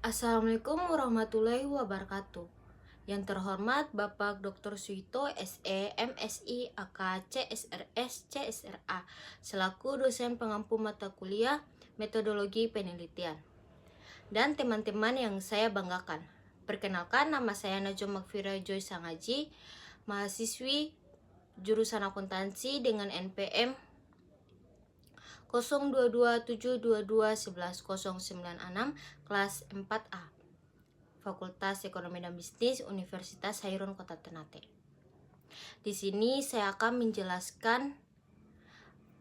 Assalamualaikum warahmatullahi wabarakatuh. Yang terhormat Bapak Dr. Suito SE, MSI, AK, CSRS, CSRA, selaku dosen pengampu mata kuliah Metodologi Penelitian. Dan teman-teman yang saya banggakan. Perkenalkan, nama saya Najwa Makfira Joy Sangaji, mahasiswi jurusan akuntansi dengan NPM 0227221109 kelas 4A, Fakultas Ekonomi dan Bisnis Universitas Hairun Kota Ternate. Di sini saya akan menjelaskan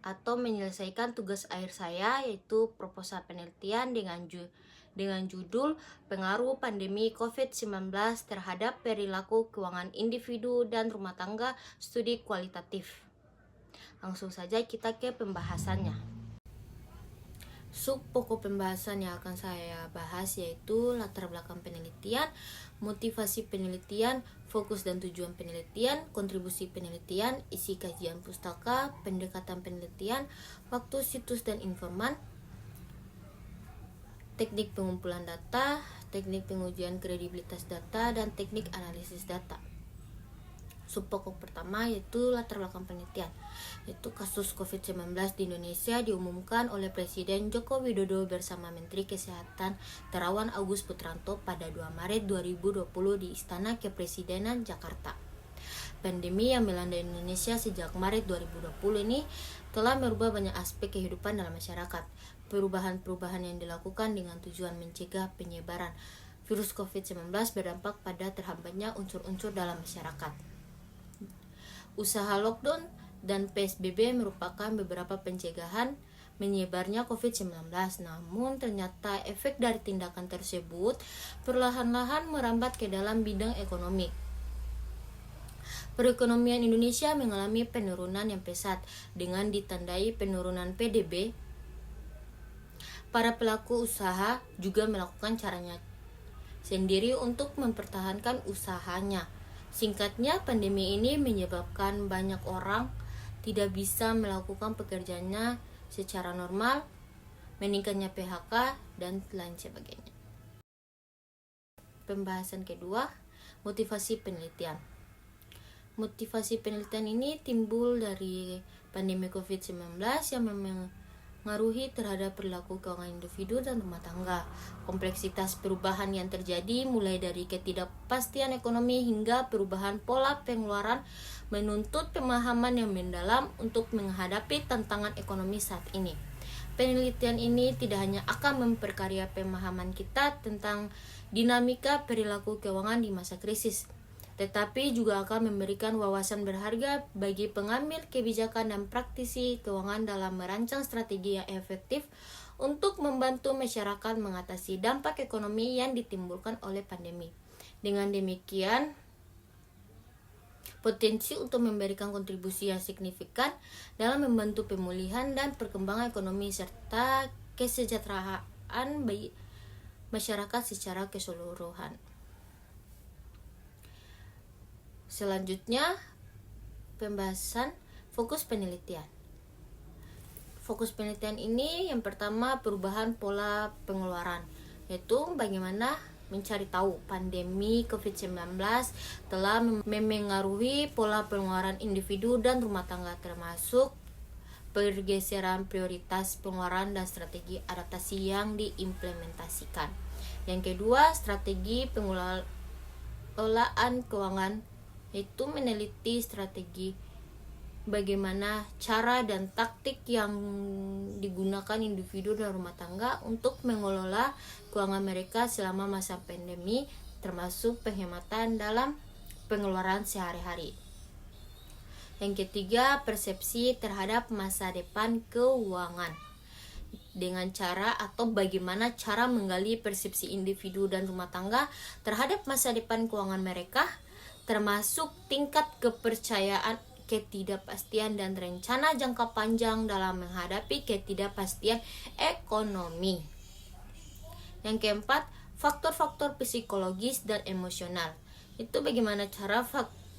atau menyelesaikan tugas akhir saya, yaitu proposal penelitian dengan judul Pengaruh Pandemi COVID-19 terhadap Perilaku Keuangan Individu dan Rumah Tangga Studi Kualitatif. Langsung saja kita ke pembahasannya. Pokok pembahasan yang akan saya bahas yaitu latar belakang penelitian, motivasi penelitian, fokus dan tujuan penelitian, kontribusi penelitian, isi kajian pustaka, pendekatan penelitian, waktu, situs dan informan, teknik pengumpulan data, teknik pengujian kredibilitas data, dan teknik analisis data. Pokok pertama yaitu latar belakang penelitian, yaitu kasus COVID-19 di Indonesia diumumkan oleh Presiden Joko Widodo bersama Menteri Kesehatan Terawan Agus Putranto pada 2 Maret 2020 di Istana Kepresidenan Jakarta. Pandemi yang melanda Indonesia sejak Maret 2020 ini telah merubah banyak aspek kehidupan dalam masyarakat. Perubahan-perubahan yang dilakukan dengan tujuan mencegah penyebaran virus COVID-19 berdampak pada terhambatnya unsur-unsur dalam masyarakat. Usaha lockdown dan PSBB merupakan beberapa pencegahan menyebarnya COVID-19. Namun ternyata efek dari tindakan tersebut perlahan-lahan merambat ke dalam bidang ekonomi. Perekonomian Indonesia mengalami penurunan yang pesat dengan ditandai penurunan PDB. Para pelaku usaha juga melakukan caranya sendiri untuk mempertahankan usahanya. Singkatnya, pandemi ini menyebabkan banyak orang tidak bisa melakukan pekerjaannya secara normal, meningkatnya PHK, dan lain sebagainya. Pembahasan kedua, motivasi penelitian. Motivasi penelitian ini timbul dari pandemi COVID-19 yang mengaruhi terhadap perilaku keuangan individu dan rumah tangga. Kompleksitas perubahan yang terjadi mulai dari ketidakpastian ekonomi hingga perubahan pola pengeluaran menuntut pemahaman yang mendalam untuk menghadapi tantangan ekonomi saat ini. Penelitian ini tidak hanya akan memperkaya pemahaman kita tentang dinamika perilaku keuangan di masa krisis, tetapi juga akan memberikan wawasan berharga bagi pengambil kebijakan dan praktisi keuangan dalam merancang strategi yang efektif untuk membantu masyarakat mengatasi dampak ekonomi yang ditimbulkan oleh pandemi. Dengan demikian, potensi untuk memberikan kontribusi yang signifikan dalam membantu pemulihan dan perkembangan ekonomi serta kesejahteraan bagi masyarakat secara keseluruhan. Selanjutnya, pembahasan fokus penelitian. Fokus penelitian ini yang pertama perubahan pola pengeluaran, yaitu bagaimana mencari tahu pandemi COVID-19 telah memengaruhi pola pengeluaran individu dan rumah tangga, termasuk pergeseran prioritas pengeluaran dan strategi adaptasi yang diimplementasikan. Yang kedua, strategi pengelolaan keuangan, yaitu meneliti strategi bagaimana cara dan taktik yang digunakan individu dan rumah tangga untuk mengelola keuangan mereka selama masa pandemi, termasuk penghematan dalam pengeluaran sehari-hari. Yang ketiga, persepsi terhadap masa depan keuangan, dengan cara atau bagaimana cara menggali persepsi individu dan rumah tangga terhadap masa depan keuangan mereka, termasuk tingkat kepercayaan, ketidakpastian, dan rencana jangka panjang dalam menghadapi ketidakpastian ekonomi. Yang keempat, faktor-faktor psikologis dan emosional. Itu bagaimana cara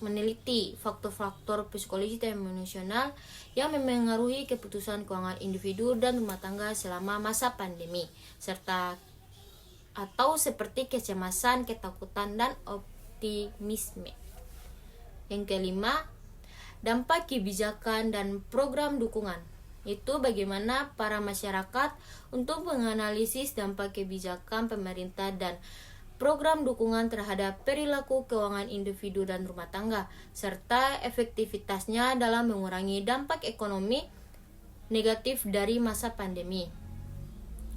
meneliti faktor-faktor psikologis dan emosional yang memengaruhi keputusan keuangan individu dan rumah tangga selama masa pandemi, serta atau seperti kecemasan, ketakutan, dan optimisme. Yang kelima, dampak kebijakan dan program dukungan. Itu bagaimana para masyarakat untuk menganalisis dampak kebijakan pemerintah dan program dukungan terhadap perilaku keuangan individu dan rumah tangga, serta efektivitasnya dalam mengurangi dampak ekonomi negatif dari masa pandemi.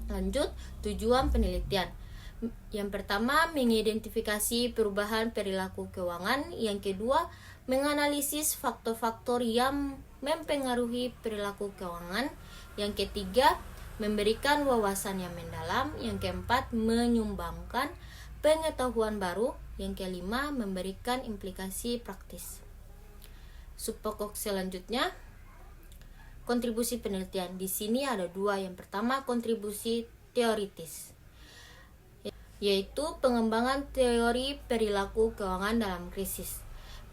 Lanjut, tujuan penelitian. Yang pertama, mengidentifikasi perubahan perilaku keuangan. Yang kedua, menganalisis faktor-faktor yang mempengaruhi perilaku keuangan. Yang ketiga, memberikan wawasan yang mendalam. Yang keempat, menyumbangkan pengetahuan baru. Yang kelima, memberikan implikasi praktis. Subpokok selanjutnya, kontribusi penelitian. Di sini ada dua. Yang pertama, kontribusi teoritis, yaitu pengembangan teori perilaku keuangan dalam krisis.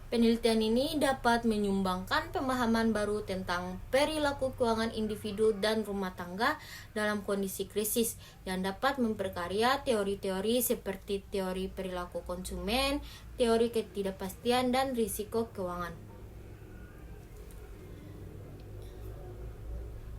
Penelitian ini dapat menyumbangkan pemahaman baru tentang perilaku keuangan individu dan rumah tangga dalam kondisi krisis, yang dapat memperkaya teori-teori seperti teori perilaku konsumen, teori ketidakpastian, dan risiko keuangan.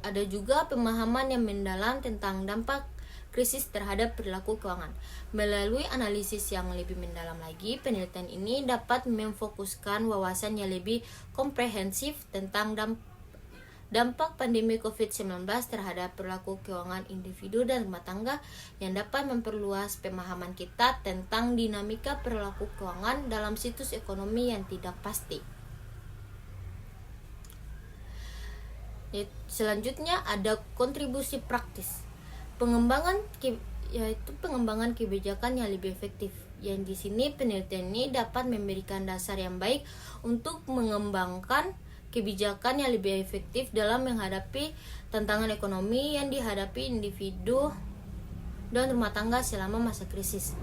Ada juga pemahaman yang mendalam tentang dampak krisis terhadap perilaku keuangan. Melalui analisis yang lebih mendalam lagi, penelitian ini dapat memfokuskan wawasan yang lebih komprehensif tentang dampak pandemi COVID-19 terhadap perilaku keuangan individu dan rumah tangga, yang dapat memperluas pemahaman kita tentang dinamika perilaku keuangan dalam situs ekonomi yang tidak pasti. Selanjutnya ada kontribusi praktis. Yaitu pengembangan kebijakan yang lebih efektif. Yang di sini penelitian ini dapat memberikan dasar yang baik untuk mengembangkan kebijakan yang lebih efektif dalam menghadapi tantangan ekonomi yang dihadapi individu dan rumah tangga selama masa krisis.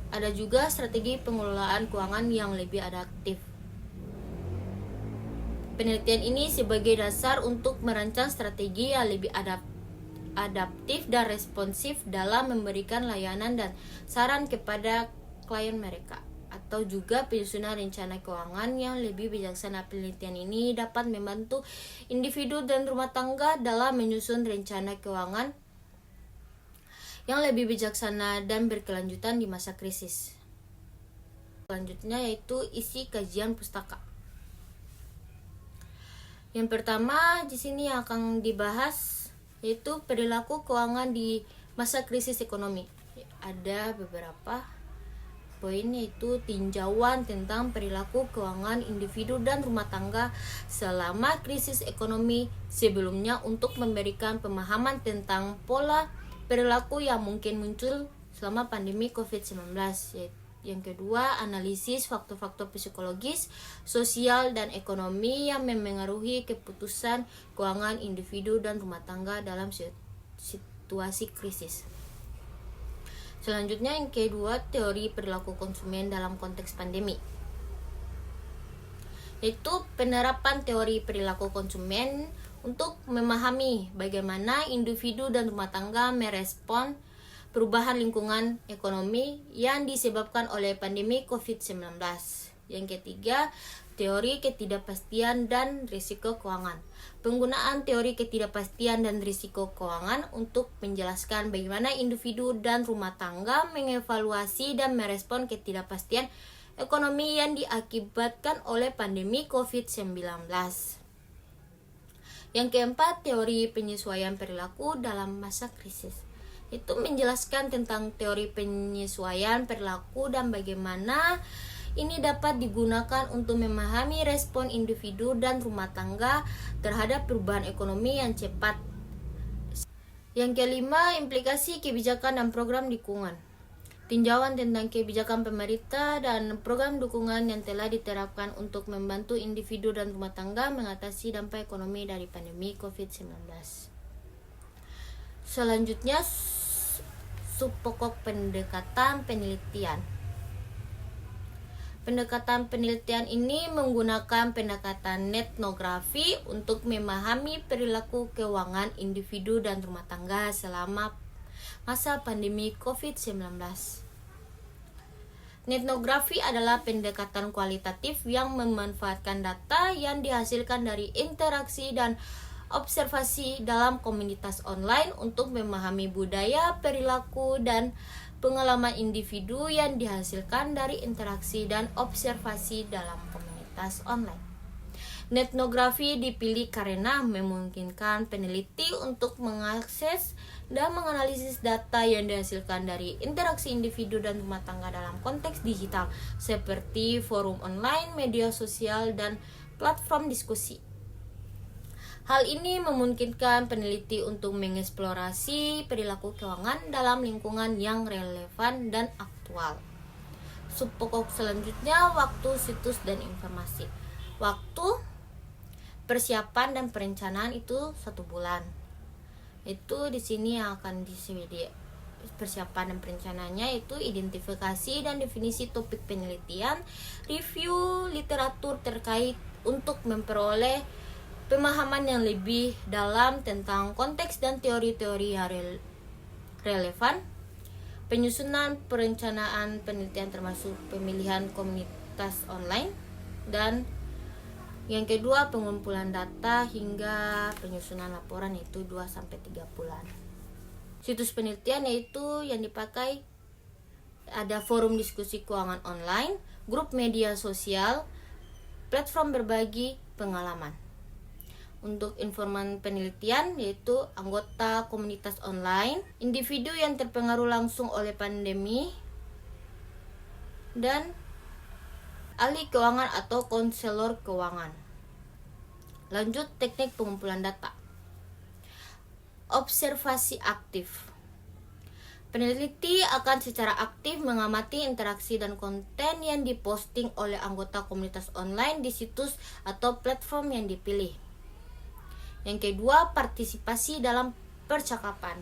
Ada juga strategi pengelolaan keuangan yang lebih adaptif. Penelitian ini sebagai dasar untuk merancang strategi yang lebih adaptif dan responsif dalam memberikan layanan dan saran kepada klien mereka, atau juga penyusunan rencana keuangan yang lebih bijaksana. Penelitian ini dapat membantu individu dan rumah tangga dalam menyusun rencana keuangan yang lebih bijaksana dan berkelanjutan di masa krisis. Selanjutnya yaitu isi kajian pustaka. Yang pertama di sini akan dibahas yaitu perilaku keuangan di masa krisis ekonomi. Ada beberapa poin, yaitu tinjauan tentang perilaku keuangan individu dan rumah tangga selama krisis ekonomi sebelumnya untuk memberikan pemahaman tentang pola perilaku yang mungkin muncul selama pandemi COVID-19. Yang kedua, analisis faktor-faktor psikologis, sosial, dan ekonomi yang memengaruhi keputusan keuangan individu dan rumah tangga dalam situasi krisis. Selanjutnya yang kedua, teori perilaku konsumen dalam konteks pandemi, yaitu penerapan teori perilaku konsumen untuk memahami bagaimana individu dan rumah tangga merespon perubahan lingkungan ekonomi yang disebabkan oleh pandemi COVID-19. Yang ketiga, teori ketidakpastian dan risiko keuangan. Penggunaan teori ketidakpastian dan risiko keuangan untuk menjelaskan bagaimana individu dan rumah tangga mengevaluasi dan merespon ketidakpastian ekonomi yang diakibatkan oleh pandemi COVID-19. Yang keempat, teori penyesuaian perilaku dalam masa krisis. Itu menjelaskan tentang teori penyesuaian perilaku dan bagaimana ini dapat digunakan untuk memahami respon individu dan rumah tangga terhadap perubahan ekonomi yang cepat. Yang kelima, implikasi kebijakan dan program dukungan. Tinjauan tentang kebijakan pemerintah dan program dukungan yang telah diterapkan untuk membantu individu dan rumah tangga mengatasi dampak ekonomi dari pandemi COVID-19. Selanjutnya, subpokok pendekatan penelitian. Pendekatan penelitian ini menggunakan pendekatan etnografi untuk memahami perilaku keuangan individu dan rumah tangga selama masa pandemi COVID-19. Etnografi adalah pendekatan kualitatif yang memanfaatkan data yang dihasilkan dari interaksi dan observasi dalam komunitas online untuk memahami budaya, perilaku, dan pengalaman individu yang dihasilkan dari interaksi dan observasi dalam komunitas online. Etnografi dipilih karena memungkinkan peneliti untuk mengakses dan menganalisis data yang dihasilkan dari interaksi individu dan rumah tangga dalam konteks digital, seperti forum online, media sosial, dan platform diskusi. Hal ini memungkinkan peneliti untuk mengeksplorasi perilaku keuangan dalam lingkungan yang relevan dan aktual. Subpokok selanjutnya, waktu, situs, dan informasi. Waktu persiapan dan perencanaan itu 1 bulan. Itu di sini yang akan disebut persiapan dan perencanaannya itu identifikasi dan definisi topik penelitian, review literatur terkait untuk memperoleh pemahaman yang lebih dalam tentang konteks dan teori-teori yang relevan, penyusunan perencanaan penelitian termasuk pemilihan komunitas online, dan yang kedua, pengumpulan data hingga penyusunan laporan yaitu 2-3 bulan. Situs penelitian yaitu yang dipakai ada forum diskusi keuangan online, grup media sosial, platform berbagi pengalaman. Untuk informan penelitian yaitu anggota komunitas online, individu yang terpengaruh langsung oleh pandemi, dan ahli keuangan atau konselor keuangan. Lanjut, teknik pengumpulan data. Observasi aktif. Peneliti akan secara aktif mengamati interaksi dan konten yang diposting oleh anggota komunitas online di situs atau platform yang dipilih. Yang kedua, partisipasi dalam percakapan.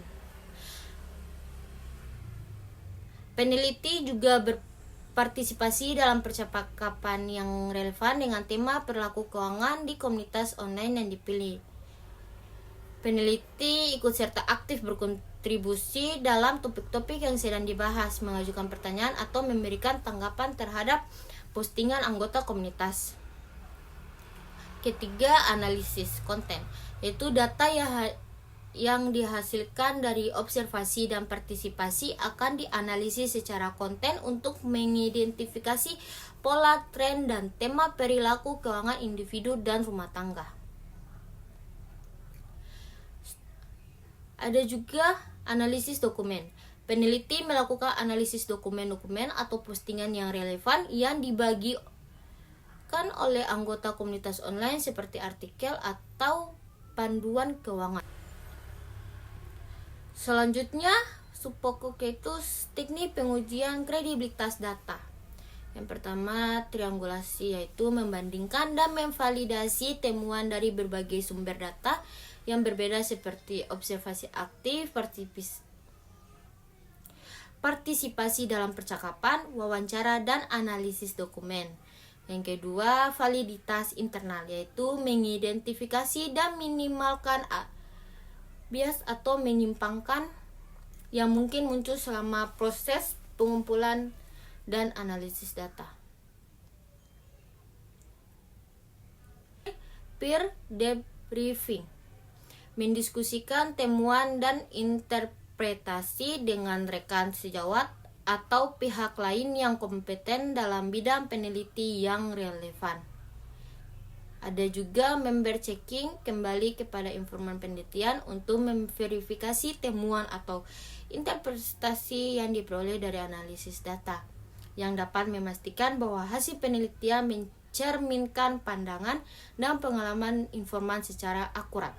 Peneliti juga berpartisipasi dalam percakapan yang relevan dengan tema perilaku keuangan di komunitas online yang dipilih. Peneliti ikut serta aktif berkontribusi dalam topik-topik yang sedang dibahas, mengajukan pertanyaan atau memberikan tanggapan terhadap postingan anggota komunitas. Ketiga, analisis konten, yaitu data yang dihasilkan dari observasi dan partisipasi akan dianalisis secara konten untuk mengidentifikasi pola, tren, dan tema perilaku keuangan individu dan rumah tangga. Ada juga analisis dokumen. Peneliti melakukan analisis dokumen-dokumen atau postingan yang relevan yang dibagikan oleh anggota komunitas online seperti artikel atau panduan keuangan. Selanjutnya, subpokok yaitu teknik pengujian kredibilitas data. Yang pertama, triangulasi, yaitu membandingkan dan memvalidasi temuan dari berbagai sumber data yang berbeda seperti observasi aktif, partisipasi dalam percakapan, wawancara, dan analisis dokumen. Yang kedua, validitas internal, yaitu mengidentifikasi dan minimalkan bias atau menyimpangkan yang mungkin muncul selama proses pengumpulan dan analisis data. Peer debriefing, mendiskusikan temuan dan interpretasi dengan rekan sejawat atau pihak lain yang kompeten dalam bidang peneliti yang relevan. Ada juga member checking, kembali kepada informan penelitian untuk memverifikasi temuan atau interpretasi yang diperoleh dari analisis data, yang dapat memastikan bahwa hasil penelitian mencerminkan pandangan dan pengalaman informan secara akurat.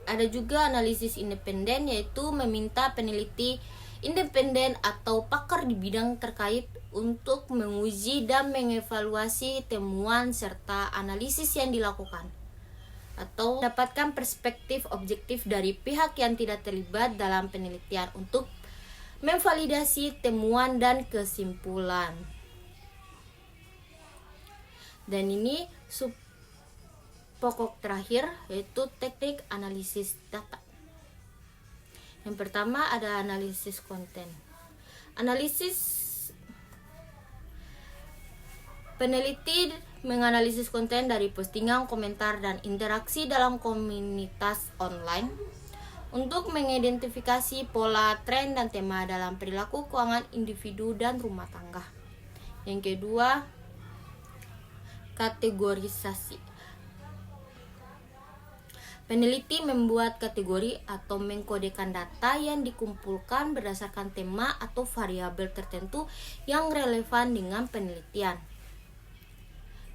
Ada juga analisis independen, yaitu meminta peneliti independen atau pakar di bidang terkait untuk menguji dan mengevaluasi temuan serta analisis yang dilakukan, atau mendapatkan perspektif objektif dari pihak yang tidak terlibat dalam penelitian untuk memvalidasi temuan dan kesimpulan. Dan ini pokok terakhir yaitu teknik analisis data. Yang pertama ada analisis konten. Peneliti menganalisis konten dari postingan, komentar, dan interaksi dalam komunitas online untuk mengidentifikasi pola, tren, dan tema dalam perilaku keuangan individu dan rumah tangga. Yang kedua, kategorisasi. Peneliti membuat kategori atau mengkodekan data yang dikumpulkan berdasarkan tema atau variabel tertentu yang relevan dengan penelitian.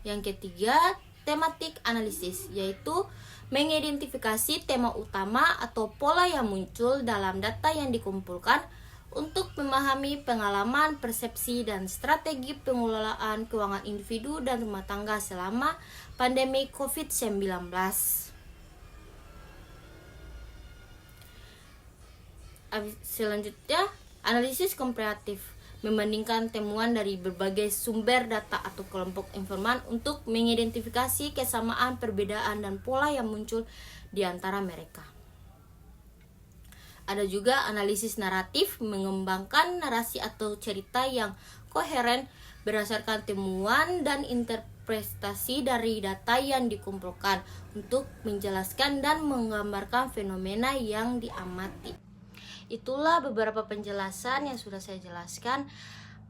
Yang ketiga, tematik analisis, yaitu mengidentifikasi tema utama atau pola yang muncul dalam data yang dikumpulkan untuk memahami pengalaman, persepsi, dan strategi pengelolaan keuangan individu dan rumah tangga selama pandemi COVID-19. Selanjutnya, analisis komparatif, membandingkan temuan dari berbagai sumber data atau kelompok informan untuk mengidentifikasi kesamaan, perbedaan, dan pola yang muncul di antara mereka. Ada juga analisis naratif, mengembangkan narasi atau cerita yang koheren berdasarkan temuan dan interpretasi dari data yang dikumpulkan untuk menjelaskan dan menggambarkan fenomena yang diamati. Itulah beberapa penjelasan yang sudah saya jelaskan.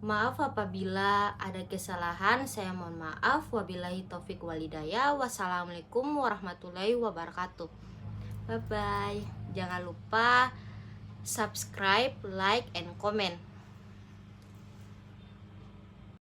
Maaf apabila ada kesalahan, saya mohon maaf. Wabillahi taufik walhidayah. Wassalamualaikum warahmatullahi wabarakatuh. Bye bye. Jangan lupa subscribe, like, and comment.